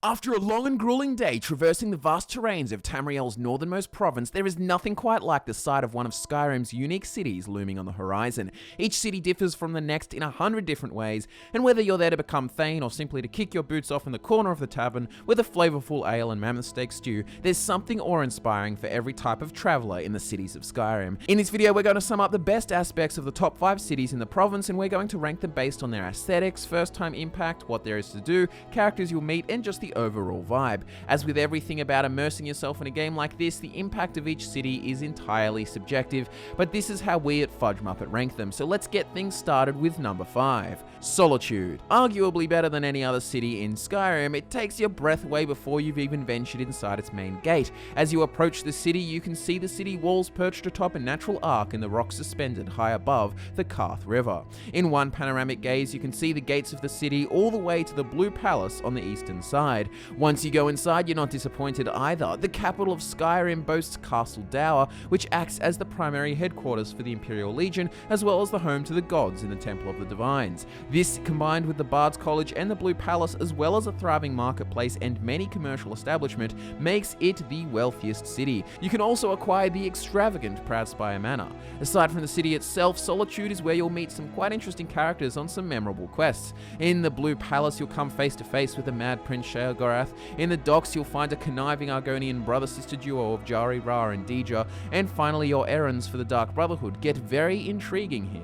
After a long and grueling day traversing the vast terrains of Tamriel's northernmost province, there is nothing quite like the sight of one of Skyrim's unique cities looming on the horizon. Each city differs from the next in 100 different ways, and whether you're there to become Thane or simply to kick your boots off in the corner of the tavern with a flavorful ale and mammoth steak stew, there's something awe-inspiring for every type of traveler in the cities of Skyrim. In this video, we're going to sum up the best aspects of the top 5 cities in the province, and we're going to rank them based on their aesthetics, first-time impact, what there is to do, characters you'll meet, and just the overall vibe. As with everything about immersing yourself in a game like this, the impact of each city is entirely subjective, but this is how we at FudgeMuppet rank them, so let's get things started with number 5. Solitude. Arguably better than any other city in Skyrim, it takes your breath away before you've even ventured inside its main gate. As you approach the city, you can see the city walls perched atop a natural arc and the rocks suspended high above the Karth River. In one panoramic gaze, you can see the gates of the city all the way to the Blue Palace on the eastern side. Once you go inside, you're not disappointed either. The capital of Skyrim boasts Castle Dour, which acts as the primary headquarters for the Imperial Legion, as well as the home to the gods in the Temple of the Divines. This, combined with the Bard's College and the Blue Palace, as well as a thriving marketplace and many commercial establishments, makes it the wealthiest city. You can also acquire the extravagant Proudspire Manor. Aside from the city itself, Solitude is where you'll meet some quite interesting characters on some memorable quests. In the Blue Palace, you'll come face to face with the Mad Prince Sheogorath. In the docks, you'll find a conniving Argonian brother-sister duo of Jari Ra and Deja, and finally your errands for the Dark Brotherhood get very intriguing here.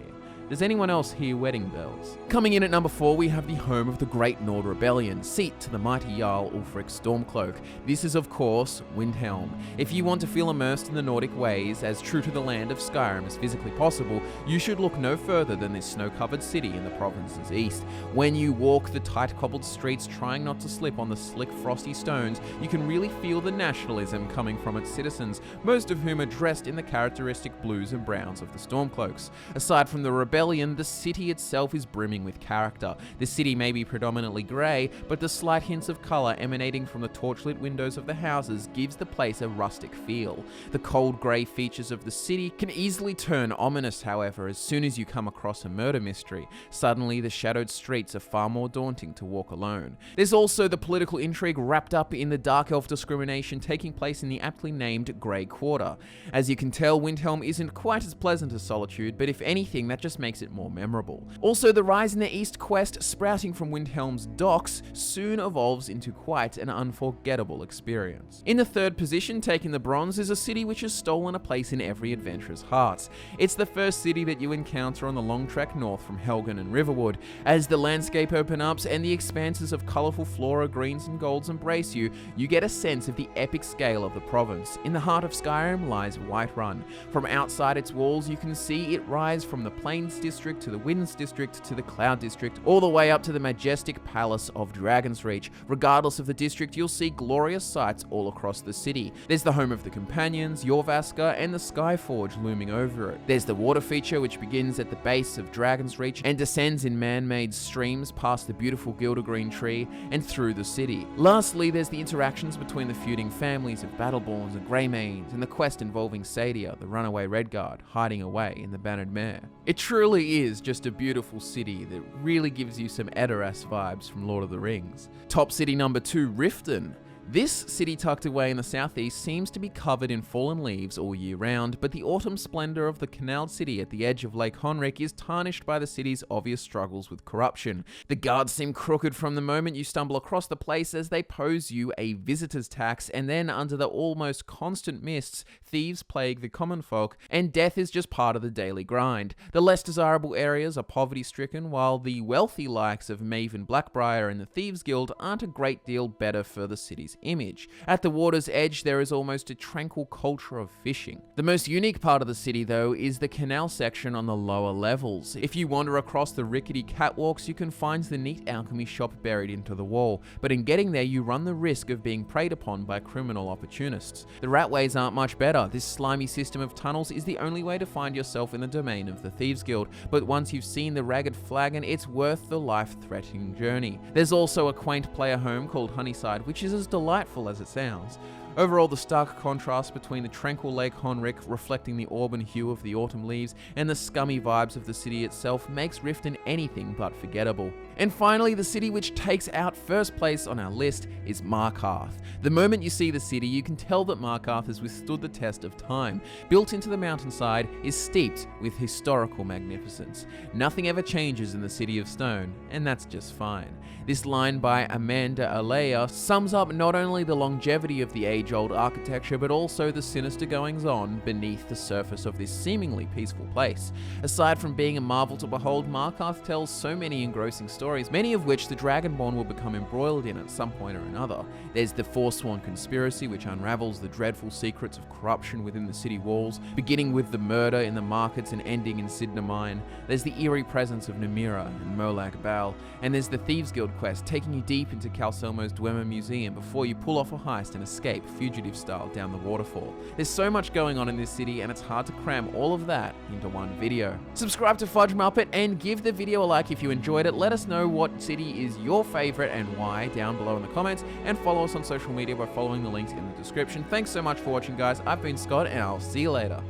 Does anyone else hear wedding bells? Coming in at number 4, we have the home of the Great Nord Rebellion, seat to the mighty Jarl Ulfric Stormcloak. This is, of course, Windhelm. If you want to feel immersed in the Nordic ways, as true to the land of Skyrim as physically possible, you should look no further than this snow-covered city in the province's east. When you walk the tight cobbled streets, trying not to slip on the slick frosty stones, you can really feel the nationalism coming from its citizens, most of whom are dressed in the characteristic blues and browns of the Stormcloaks. Aside from the rebellion, the city itself is brimming with character. The city may be predominantly grey, but the slight hints of colour emanating from the torchlit windows of the houses gives the place a rustic feel. The cold grey features of the city can easily turn ominous, however, as soon as you come across a murder mystery. Suddenly, the shadowed streets are far more daunting to walk alone. There's also the political intrigue wrapped up in the Dark Elf discrimination taking place in the aptly named Grey Quarter. As you can tell, Windhelm isn't quite as pleasant as Solitude, but if anything, that just makes it more memorable. Also, the Rise in the East quest, sprouting from Windhelm's docks, soon evolves into quite an unforgettable experience. In the third position, taking the bronze, is a city which has stolen a place in every adventurer's heart. It's the first city that you encounter on the long trek north from Helgen and Riverwood. As the landscape opens up and the expanses of colourful flora, greens and golds embrace you, you get a sense of the epic scale of the province. In the heart of Skyrim lies Whiterun. From outside its walls, you can see it rise from the Plains District to the Winds District to the Cloud District, all the way up to the majestic palace of Dragon's Reach. Regardless of the district, you'll see glorious sights all across the city. There's the home of the Companions, Jorvaskr, and the Skyforge looming over it. There's the water feature, which begins at the base of Dragon's Reach and descends in man-made streams past the beautiful Gildergreen tree and through the city. Lastly, there's the interactions between the feuding families of Battleborns and Greymanes, and the quest involving Sadia, the runaway Redguard, hiding away in the Bannered Mare. It truly is just a beautiful city that really gives you some Edoras vibes from Lord of the Rings. Top city number 2, Riften. This city tucked away in the southeast seems to be covered in fallen leaves all year round, but the autumn splendor of the canal city at the edge of Lake Honrick is tarnished by the city's obvious struggles with corruption. The guards seem crooked from the moment you stumble across the place, as they pose you a visitor's tax, and then under the almost constant mists, thieves plague the common folk, and death is just part of the daily grind. The less desirable areas are poverty-stricken, while the wealthy likes of Maven Blackbriar and the Thieves Guild aren't a great deal better for the city's image. At the water's edge, there is almost a tranquil culture of fishing. The most unique part of the city, though, is the canal section on the lower levels. If you wander across the rickety catwalks, you can find the neat alchemy shop buried into the wall, but in getting there, you run the risk of being preyed upon by criminal opportunists. The ratways aren't much better. This slimy system of tunnels is the only way to find yourself in the domain of the Thieves Guild, but once you've seen the ragged flagon, it's worth the life-threatening journey. There's also a quaint player home called Honeyside, which is as delightful as it sounds. Overall, the stark contrast between the tranquil Lake Honrick, reflecting the auburn hue of the autumn leaves, and the scummy vibes of the city itself makes Riften anything but forgettable. And finally, the city which takes out first place on our list is Markarth. The moment you see the city, you can tell that Markarth has withstood the test of time. Built into the mountainside, is steeped with historical magnificence. Nothing ever changes in the City of Stone, and that's just fine. This line by Amanda Alea sums up not only the longevity of the age-old architecture, but also the sinister goings-on beneath the surface of this seemingly peaceful place. Aside from being a marvel to behold, Markarth tells so many engrossing stories, many of which the Dragonborn will become embroiled in at some point or another. There's the Forsworn conspiracy, which unravels the dreadful secrets of corruption within the city walls, beginning with the murder in the markets and ending in Sidna Mine. There's the eerie presence of Namira and Molag Bal, and there's the Thieves Guild quest, taking you deep into Calselmo's Dwemer Museum before you pull off a heist and escape fugitive style down the waterfall. There's so much going on in this city, and it's hard to cram all of that into one video. Subscribe to FudgeMuppet and give the video a like if you enjoyed it. Let us know what city is your favorite and why down below in the comments, and follow us on social media by following the links in the description. Thanks so much for watching, guys. I've been Scott, and I'll see you later.